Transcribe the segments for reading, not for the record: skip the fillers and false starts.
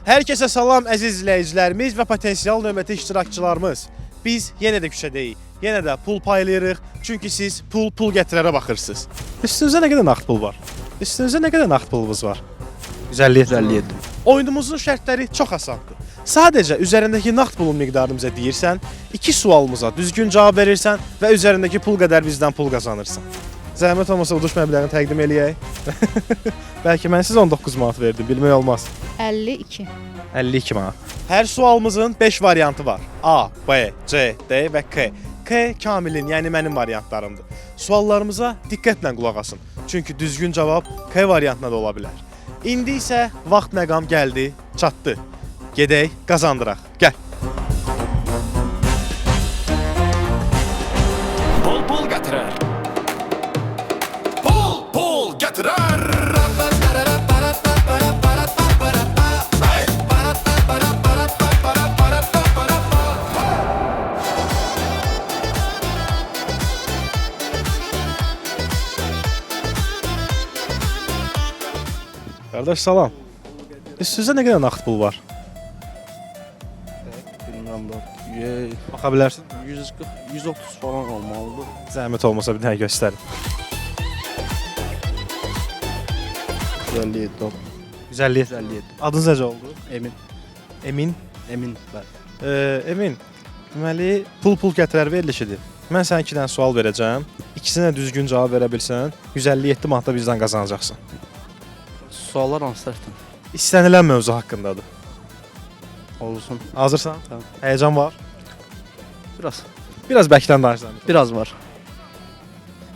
Hər kəsə salam əziz izləyicilərimiz və potensial növbəti iştirakçılarımız. Biz yenə də küçədəyik, yenə də pul paylayırıq, çünki siz pul gətirərə baxırsınız. Üstünüzdə nə qədər nağd pul var? Üstünüzdə nə qədər nağd pulunuz var? 157. Oyunumuzun şərtləri çox asandır. Sadəcə üzərindəki nağd pulun miqdarını bizə deyirsən, 2 sualımıza düzgün cavab verirsən və üzərindəki pul qədər bizdən pul qazanırsan. Zəhmət olmasa uduş məbləğini təqdim eləyək. Bəlkə mən sizə 19 manat verdim, bilmək olmaz. 52. 52 manat. Hər sualımızın 5 variantı var. A, B, C, D və K. K Kamilin, yəni mənim variantlarımdır. Suallarımıza diqqətlə qulaq asın. Çünki düzgün cavab K variantına da ola bilər. İndi isə vaxt məqam gəldi, çatdı. Gedək, qazandıraq. Gəl. Pul gətirər. Pul gətirər. Qardaş salam. Üstünüzdə nə qədər nağd pul var? Bilmem bak. Baxa bilərsin. 140, 130 falan olmalıdır. Zəhmət olmasa bir dənə göstərin. 157. 157. 157. Adınız necə oldu? Emin. Emin. Emin. Bəli. Emin. Deməli, pul gətirər verilişidir. Mən sənə 2 dənə sual verəcəm. İkisinə düzgün cavab verə bilsən, 157 manat da bizdən qazanacaqsan. Suallar hansılardır? İstənilən mövzu haqqındadır. Olsun. Hazırsan? Tamam. Həyəcan var. Biraz Bəkdən danışsan. Biraz var.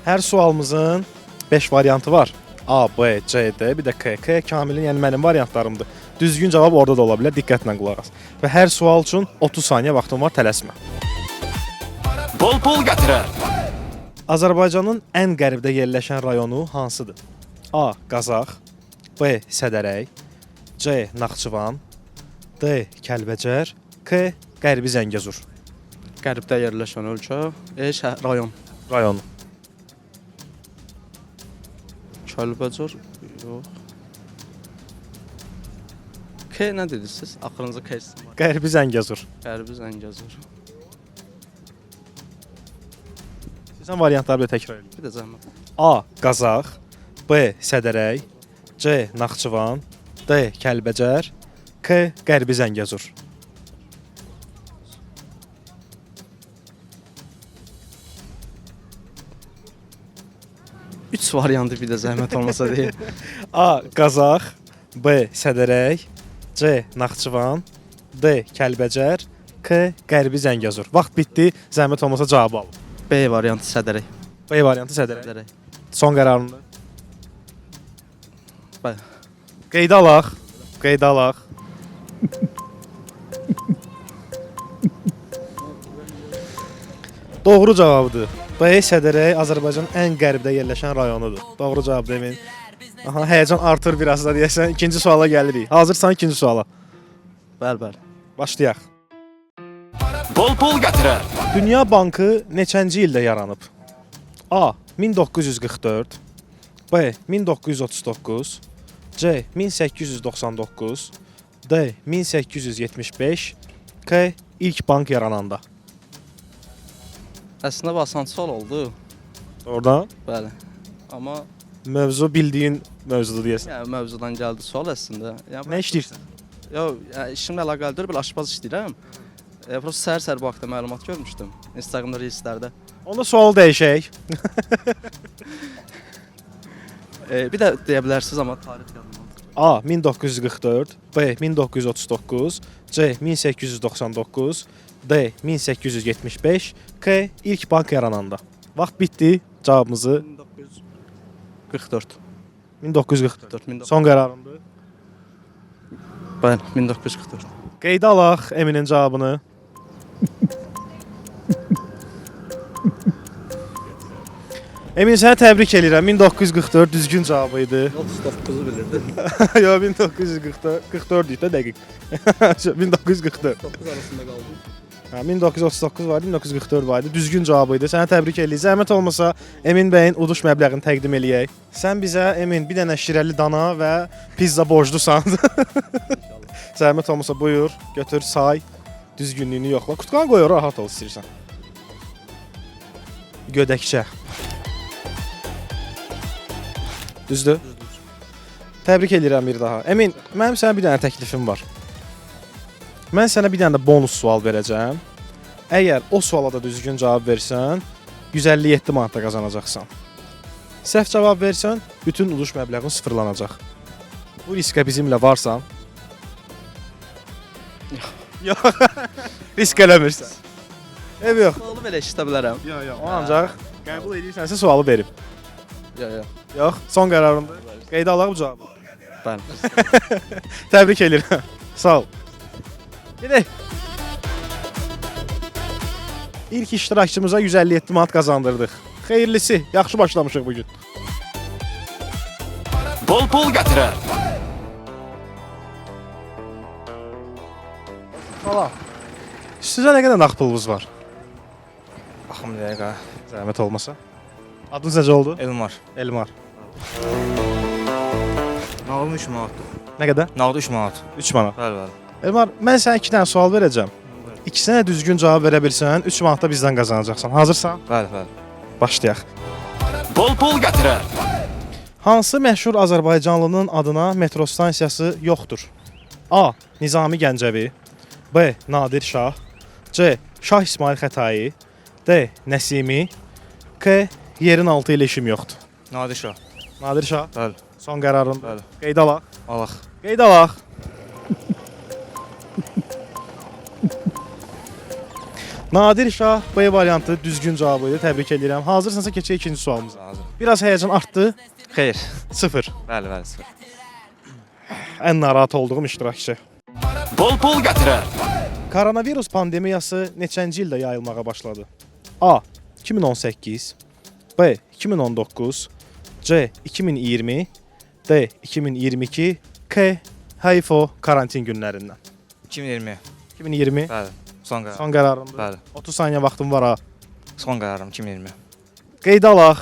Hər sualımızın 5 variantı var. A, B, C, D, bir də K. K Kamilin, yəni mənim variantlarımdır. Düzgün cavab orada da ola bilər, diqqətlə qulaq as. Və hər sual üçün 30 saniyə vaxtın var, tələsmə. Pul gətirər. Azərbaycanın ən qərbdə yerləşən rayonu hansıdır? A. Qazax, B. Sədərək, C. Naxçıvan, D. Kəlbəcər, K. Qərbi Zəngəzur. Qərbdə yerləşən ölkə, rayon. Rayonu. Kəlbəcər. Yox. K nə dediniz? Axırıncı K. Qərbi Zəngəzur. Qərbi Zəngəzur. Sən variantları belə təkrar edin. Bir də zəhmət. A. Qazax, B. Sədərək, C. Naxçıvan, D. Kəlbəcər, K. Qərbi Zəngəzur. Üç variantı bir də zəhmət olmasa deyil. A. Qazax, B. Sədərək, C. Naxçıvan, D. Kəlbəcər, K. Qərbi Zəngəzur. Vaxt bitdi, zəhmət olmasa cavabı alın. B variantı Sədərək. B variantı Sədərək. Sədərək. Son qərarındır. Bəli. Qeydə alaq. Qeydə alaq. Doğru cavabıdır. B. Sədərək Azərbaycanın ən qərbdə yerləşən rayonudur. Doğru cavab demin. Aha, həyəcan artır biraz da deyəsən. İkinci suala gəlirik. Hazırsan ikinci suala. Bəli. Başlayaq. Pul gətirər. Dünya Bankı neçənci ildə yaranıb? A. 1944, B. 1939, C. 1899, D. 1875, K. İlk bank yarananda. Əslində basan sual oldu. Oradan Bəli. Amma mövzu bildiyin mövzudur deyəsən. yəni mövzudan gəldi sual əslində. Yəni Nə işləyirsən? yox, yəni işimlə əlaqəlidir, belə aşpaz işləyirəm. Prosta səhər bu haqda məlumat görmüşdüm Instagramda reelslərdə. Onda sualı dəyişək. Bir də deyə bilərsiniz amma tarix yazılmalı. A. 1944, B. 1939, C. 1899, D. 1875, K. İlk bank yarananda. Vaxt bitdi. Cavabımızı 1944. 1944. Son qərarındır. Bəli, 1944. Qeydə alaq Eminin cavabını. Emin, səni təbrik edirəm. 1944 düzgün cavabı idi. 39-u bilirdim. Yox, 1944 idi də dəqiq. 1944. 9 arasında qaldım. Hə, 1939 var idi, 1944 var idi. Düzgün cavab idi. Sənə təbrik edirik. Zəhmət olmasa Emin bəyin uduş məbləğini təqdim eləyək. Sən bizə Emin bir dənə şirəli dana və pizza borclusan. Zəhmət olmasa buyur, götür, say. Düzgünlüyünü yoxla. Qutqan qoy, rahat ol istəyirsən. Gödəkçə. Düzdür? Təbrik edirəm bir daha. Emin, mənim sənə bir dənə təklifim var. Mən sənə bir dənə də bonus sual verəcəm. Əgər o suala da düzgün cavab versən, 157 manat da qazanacaqsan. Səhv cavab versən, bütün uduş məbləğin sıfırlanacaq. Bu riskə bizimlə varsan? Yox. Risk eləmirsən. Ev yox. Sualı belə eşidə bilərəm. Yox, o ancaq qəbul edirsənsə sualı verim. Yox. Yox, son qərarımdır. Qeydə alaq bu cavabı. Bəli. Təbrik edirəm. Sağ ol. Gedək. İlk iştirakçımıza 157 manat qazandırdıq. Xeyirlisi, yaxşı başlamışıq bugün. Bol pul gətirər. Salam. Sizə nə qədər nağd pulunuz var? Baxım dəqiqə. Zəhmət olmasa. Adınız necə oldu? Elmar. Elmar. Nağdı 3 manatdır. Nə qədər? Nağdı 3 manat. 3 manat. Bəli, bəli. Elmar, mən sənə 2 dənə sual verəcəm. İkisinə düzgün cavab verə bilsən, 3 manat da bizdən qazanacaqsan. Hazırsan? Bəli, bəli. Başlayaq. Bol pul gətirər. Hansı məşhur Azərbaycanlının adına metro stansiyası yoxdur? A. Nizami Gəncəvi, B. Nadir Şah, C. Şah İsmail Xətai, D. Nəsimi, K. Yerin altı ilə işim yoxdur. Nadir Şah. Nadir Şah, Bəli, son qərarın. bəli. Qeyd alaq. Alaq. Qeyd alaq. Nadir Şah B variantı düzgün cavabı idi. Təbrik edirəm. Hazırsansa keçək ikinci sualımıza. Hazır. Biraz həyəcan artdı. Xeyr. 0. Bəli, bəli, 0. Ən narahat olduğum iştirakçı. Bol pul gətirər. Koronavirus pandemiyası neçənci ildə yayılmağa başladı? A. 2018, B. 2019, C. 2020, D. 2022, K. Hayfo karantin günlərindən. 2020. 2020 Bəli. Son qərar. son qərarındır. Bəli. 30 saniyə vaxtım var ha. Son qərarım 2020. Qeyd alaq.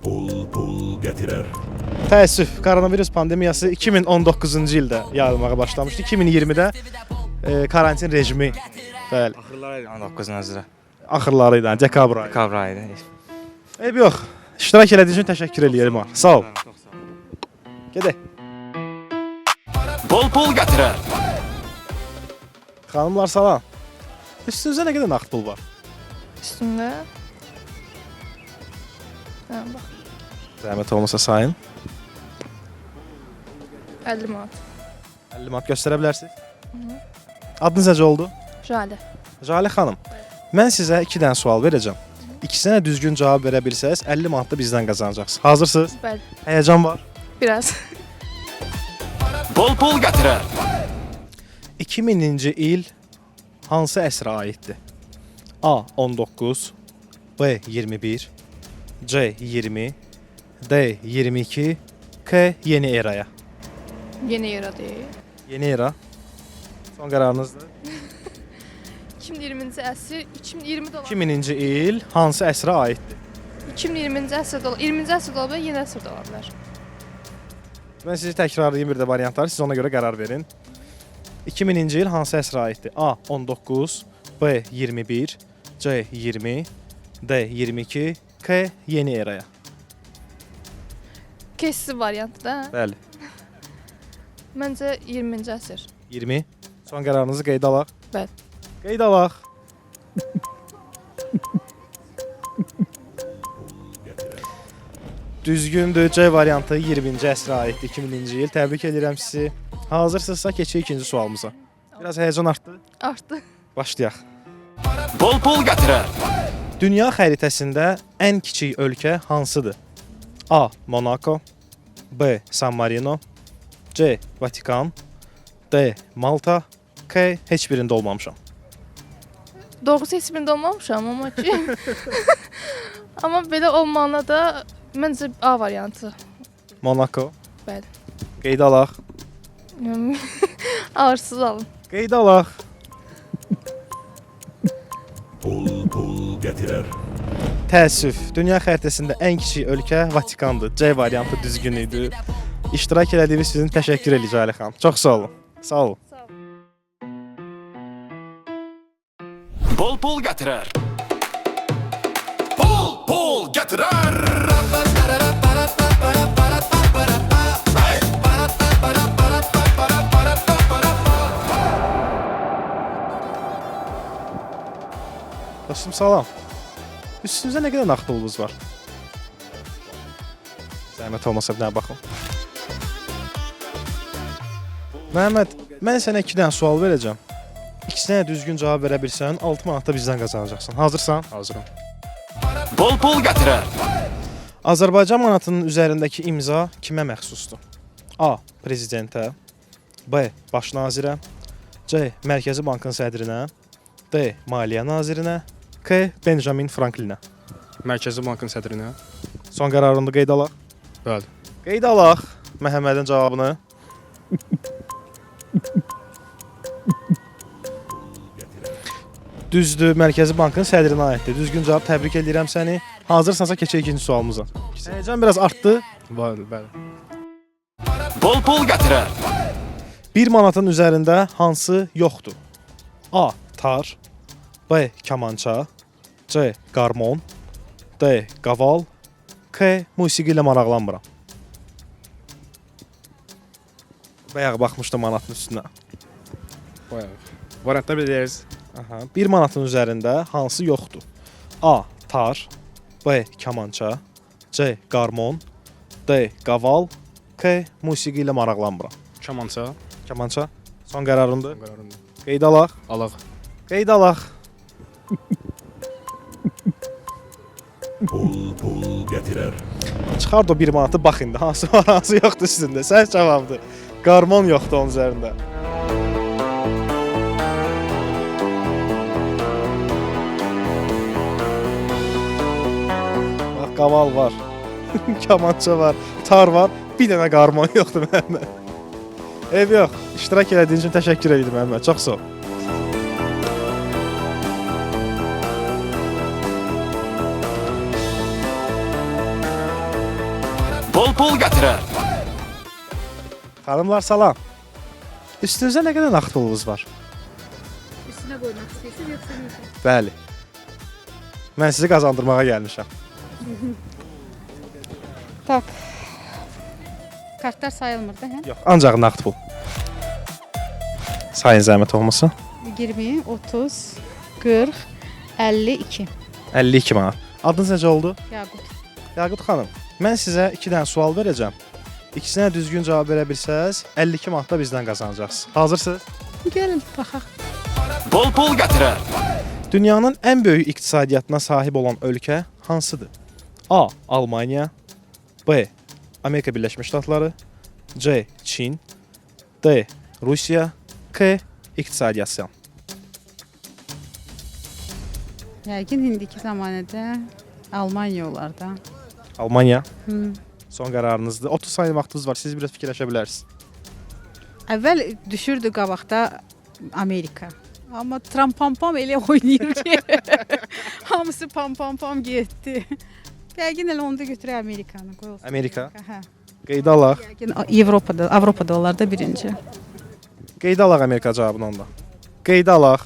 Pul gətirər. Təəssüf, koronavirus pandemiyası 2019-cu ildə yayılmağa başlamışdı. 2020-də karantin rejimi bəli, Axırları idi 19 nəzərə. axırları idi, dekabr ayı. Dekabr ayı idi. Eyb yox. İştirak elədiyin üçün təşəkkür eləyirəm. Sağ ol. Çox sağ ol. Gedək. Bol pul gətirər. Xanımlar salam. Üstünüzdə nə qədər nağd pul var? Üstümdə. Hə, bax, Zəhmət olmasa sayın. 50 manat. 50 manat göstərə bilərsiniz? Adınız necə oldu? Jale. Jale xanım. Mən sizə 2 dənə sual verəcəm. İkisinə düzgün cavab verə bilsəz 50 manat da bizdən qazanacaqsınız. Hazırsınız? Bəli. Həyəcan var. Biraz. Bol pul gətirər. 2000-ci il hansı əsrə aiddir? A. 19, B. 21, C. 20, D. 22, K. Yeni eraya. Yeni yaradı. Yeni era. Son qərarınızdır. 2020-ci əsr, 2020 dolar. 2000-ci il hansı əsrə aiddir? 2020-ci əsr dolar. 20-ci əsr dolar, yeni əsr dolar bilər. Mən sizi təkrarlayım bir də variantları, siz ona görə qərar verin. 2000-ci il hansı əsrə aiddir? A. 19, B. 21, C. 20, D. 22, K. Yeni eraya. Kessi variantı da. Bəli. Məncə 20-ci əsr. 20. Son qərarınızı qeydə alaq. Bəli. Qeyd alaq. Düzgündür. C variantı 20-ci əsrə aiddir. 2000-ci il. Təbrik edirəm sizi. Hazırsınızsa keçək ikinci sualımıza. Biraz həyəcan artdı. Artdı. Başlayaq. Bol pul gətirər. Dünya xəritəsində ən kiçik ölkə hansıdır? A. Monaco, B. San Marino, C. Vatikan, D. Malta, K. Heç birində olmamışam. Doğrusu heç birində olmamışam, amma ki. Amma belə olmağına da məncə A variantı. Monaco. Bəli. Qeyd alaq. Ağırsız alın. Qeydə alaq. Pul gətirər. Təəssüf, dünya xəritəsində ən kiçik ölkə Vatikandır. C variantı düzgün idi. İştirak elədiyiniz sizin təşəkkür edirik Ali xanım. Çox sağ olun. Sağ olun. Bol pul gətirər. Pul gətirər. Dostum salam. Üstünüzdə nə qədər nağd pulunuz var? Zəhmət olmasa bir dənə baxın. Məhəmməd, mən sənə 2 dənə sual verəcəm. İkisinə düzgün cavab verə bilsən, 6 manat da bizdən qazanacaqsan. Hazırsan? Hazıram. Bol pul gətirər. Azərbaycan manatının üzərindəki imza kimə məxsusdur? A. Prezidentə, B. Baş nazirə, C. Mərkəzi Bankın sədrinə, D. Maliyyə nazirinə, K. Benjamin Franklinə. Mərkəzi Bankın sədrinə. Son qərarını qeyd alaq. Bəli. Qeyd alaq Məhəmmədin cavabını. Düzdür, Mərkəzi Bankın sədrinə aiddir. Düzgün cavab, təbrik edirəm səni. Hazırsansa keçək ikinci sualımıza. Həyəcan biraz artdı. Bəli. Bol pul gətirər. 1 manatın üzərində hansı yoxdur? A. Tar, B. Kamança, C. Qarmon, D. Qaval, K. Musiqi ilə maraqlanmıram. Bayaq baxmışdım manatın üstünə. Bayaq. Variantda biliriz. Aha. 1 manatın üzərində hansı yoxdur? A. Tar, B. Kamança, C. Qarmon, D. Qaval, K. Musiqi ilə maraqlanmıram. Kamança. Kamança son qərarındır. Qərarında. Qeyd alaq. Alaq. Qeyd alaq. Pul gətirər. Çıxart o 1 manatı bax indi hansı var, hansı yoxdur üstündə. Səs cavabdır. Qarmon yoxdur onun üzərində. Bax qaval var. Kamança var, tar var, bir dənə qarmon yoxdur Məhəmməd. Ev yox. İştirak elədiyin üçün təşəkkür edirəm Məhəmməd. Çox sağ ol. Bol pul gətirər. Xanımlar salam. Üstünüzdə nə qədər nağd pulunuz var? Üstünə qoymaq istəyirsiniz yoxsa necə? Bəli. Mən sizi qazandırmağa gəlmişəm. Tak. Kartlar sayılmır da, hə? Yox, ancaq nağd pul. Sayın zəhmət olmasa. 20, 30, 40, 52. 52 manat. Adınız necə oldu? Yaqut. Yaqut xanım, mən sizə 2 dənə sual verəcəm. İkisinə düzgün cavab verə bilsəz, 52 manat da bizdən qazanacaqsınız. Hazırsınız? Gəlin baxaq. Bol pul gətirər. Dünyanın ən böyük iqtisadiyyatına sahib olan ölkə hansıdır? A. Almaniya, B. Amerika Birləşmiş Ştatları, C. Çin, D. Rusiya, K. İqtisadiyyat. Yəqin indiki zamanədə Almaniya olar da. Almaniya Hı. son qərarınızdır. 30 saniyə vaxtınız var. Siz biraz fikirləşə bilərsiniz. Əvvəl düşürdü qabaqda Amerika. Amma Trump pam elə oynayır ki, hamısı pam getdi. Yəqin elə onu da götürək Amerikanı qoyulsun. Amerika? Hə. Qeydə alaq. Yəqin Avropada olar da birinci. Qeydə alaq Amerika cavabını onda. Qeydə alaq.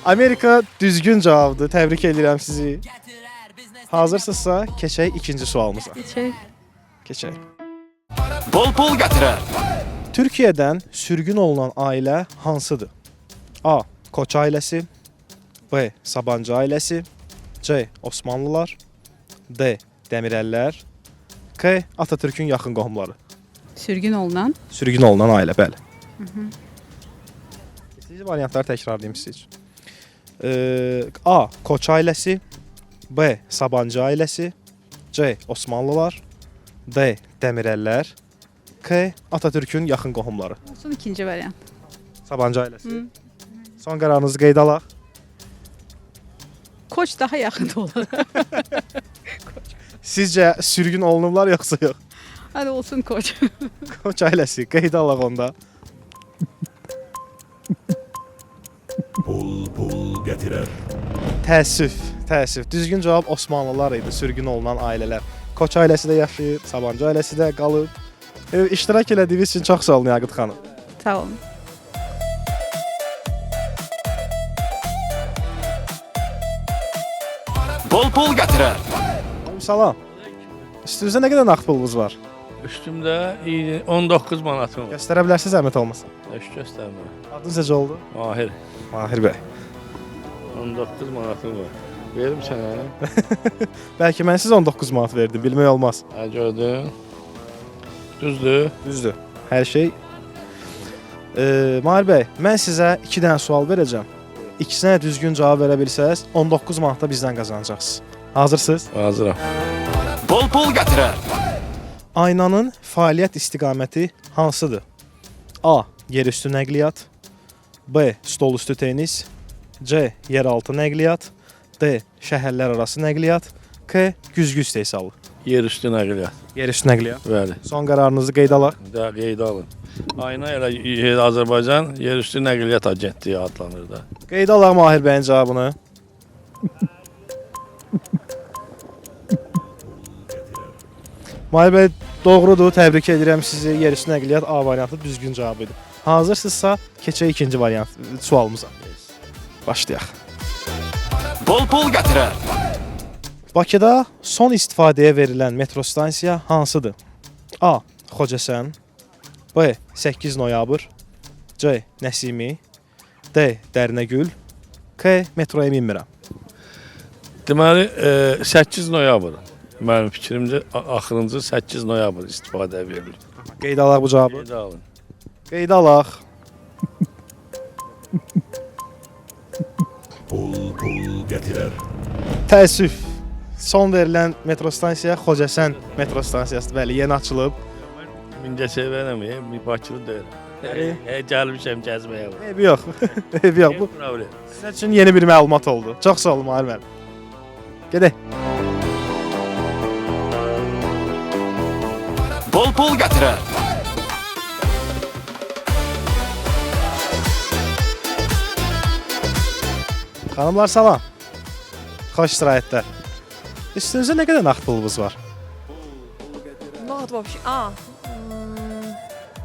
Amerika düzgün cavabdır. Təbrik edirəm sizi. Hazırsınızsa keçək ikinci sualımıza. Keçək. Bol pul gətirər. Türkiyədən sürgün olunan ailə hansıdır? A. Koç ailəsi, B. Sabancı ailəsi, C. Osmanlılar, D. Demirəllər, K. Atatürkün yaxın qohumları. Sürgün olunan. Sürgün olunan ailə, bəli. İstəyiniz variantları təkrarlayım sizə üçün. A. Koç ailəsi, B. Sabancı ailəsi, C. Osmanlılar, D. Demirəllər, K. Atatürkün yaxın qohumları. Olsun ikinci variant. Sabancı ailəsi. Son qərarınızı qeydə alaq. Koç daha yaxın olar. Sizcə sürgün olunublar yoxsa yox? Hadi olsun koç. Koç ailəsi qeydə alaq onda. Pul getirer. Təəssüf. Düzgün cavab Osmanlılar idi, sürgün olunan ailələr. Koç ailəsi də yaşayır, Sabancı ailəsi də qalıb. İştirak elədiyiniz üçün çox sağ olun Yaqut xanım. Sağ olun. Bol pul gətirər. Salam. Üstünüzdə nə qədər nağd pulunuz var? Üstümdə 19 manatım var. Göstərə bilərsiniz zəhmət olmasa. Heç göstərmə. Adınız necə oldu? Mahir. Mahir bəy. 19 manatım var. Verim sənə. Bəlkə mən sizə 19 manat verdim, bilmək olmaz. Hə gördün. Düzdür. Düzdür. Hər şey. Mahir bəy, mən sizə 2 dənə sual verəcəm. İkisinə düzgün cavab verə bilsəz, 19 manat da bizdən qazanacaqsınız. Hazırsınız? Hazıram. Bol pul gətirər. Aynanın fəaliyyət istiqaməti hansıdır? A. Yerüstü nəqliyyat. B. Stolüstü tenis. C. Yeraltı nəqliyyat. D. Şəhərlər arası nəqliyyat. K. Güzgü istehsalı. Yer üstü nəqliyyat. Yerüstü nəqliyyat. Bəli. Son qərarınızı qeydə alaq. Də qeydə alın. Ayna elə Azərbaycan yer üstü nəqliyyat agentliyi adlanır da. Qeydə alaq Mahir bəyin cavabını. Mahir bəy doğrudur, təbrik edirəm sizi. Yerüstü nəqliyyat A variantı düzgün cavab idi. Hazırsınızsa keçək ikinci variant sualımıza. Başlayaq. Bol pul gətirər. Bakıda son istifadəyə verilən metro stansiya hansıdır? A. Xocəsən. B. 8 noyabr. C. Nəsimi. D. Dərnəgül. K. Metroya minmirəm. Deməli 8 noyabr. Mənim fikrimcə axırıncı 8 noyabr istifadəyə verilir. Qeydə alaq bu cavabı. Qeydə alın. Qeydə alaq. Pul getirer. Təəssüf. Son verilən metro stansiya Xocəsən metro stansiyasıdır. Bəli, yeni açılıb. Mingəçevirəm, bir Bakılı deyirəm. Gəlmişəm gəzməyə. Eybi yox. Eybi yox. Bu Problem. sizin üçün yeni bir məlumat oldu. Çox sağ olun Mahir müəllim. Gedək. Bol pul gətirər. Xanımlar salam. Xoş istirahətlər. Üstünüzdə nə qədər nağd pulunuz var? Nağd вообще.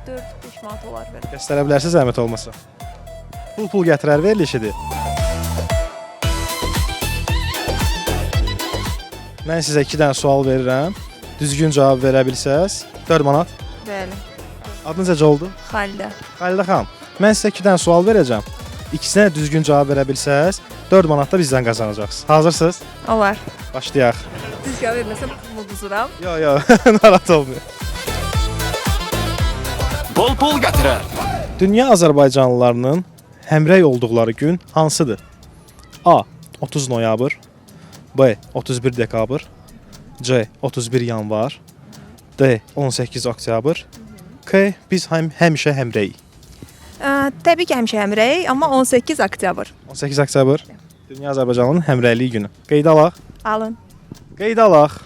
4-5 manat olar belə. Göstərə bilərsiniz zəhmət olmasa. Pul gətirər verilişidir. Mən sizə 2 dənə sual verirəm. Düzgün cavab verə bilsəz 4 manat. Bəli. Adınız necə oldu? Xalidə. Xalidə xanım. Mən sizə 2 dənə sual verəcəm. İkisinə düzgün cavab verə bilsəz 4 manat da bizdən qazanacaqsınız. Hazırsınız? Olar. Başlayaq. Düz cavab verməsəm pulumu uduzuram. Yox, narahat olmayın. Bol pul gətirər. Dünya Azərbaycanlılarının həmrəy olduqları gün hansıdır? A. 30 noyabr. B. 31 dekabr. C. 31 yanvar. D. 18 oktyabr. K. Biz həmişə həmrəyik. Təbii ki, həmişə həmrəyik, amma 18 oktyabr. 18 oktyabr. Dünya Azərbaycanlılarının həmrəyliyi günü. Qeydə alaq. Alın. Qeydə alaq.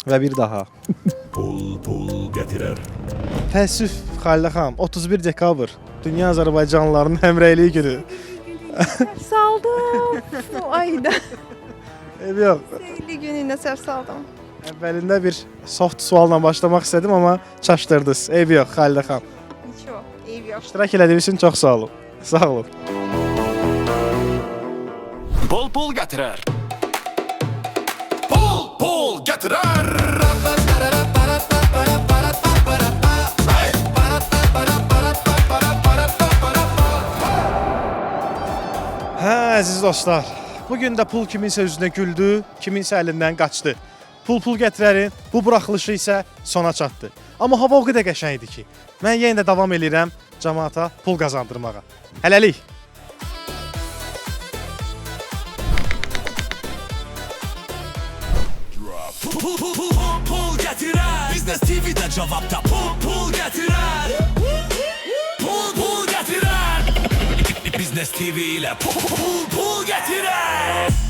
Və bir daha. Pul getirer. Təəssüf Xalidə xanım, 31 dekabr Dünya Azərbaycanlılarının həmrəyliyi günü. Saldım. O ayda. Yox, Seyli günündə səhv saldım. əvvəlində bir soft sualla başlamaq istədim, amma çaşdırdınız. Eybi yox Xalidə xanım. Heç o, eyb yox. İştirak elədiyiniz üçün çox sağ olun. Sağ olun. Bol pul gətirər. Pul getirer. Hə, əziz dostlar. Bugün də pul kiminsə üzünə güldü, kiminsə əlindən qaçdı. Pul gətirərin bu buraxılışı isə sona çatdı. Amma hava o qədər qəşəng idi ki, mən yenə də davam eləyirəm cəmaata pul qazandırmağa. Hələlik. Pul gətirər. Biznes TV'də cavabda pul gətirər. Pul gətirər. Biznes TV ilə pul gətirər.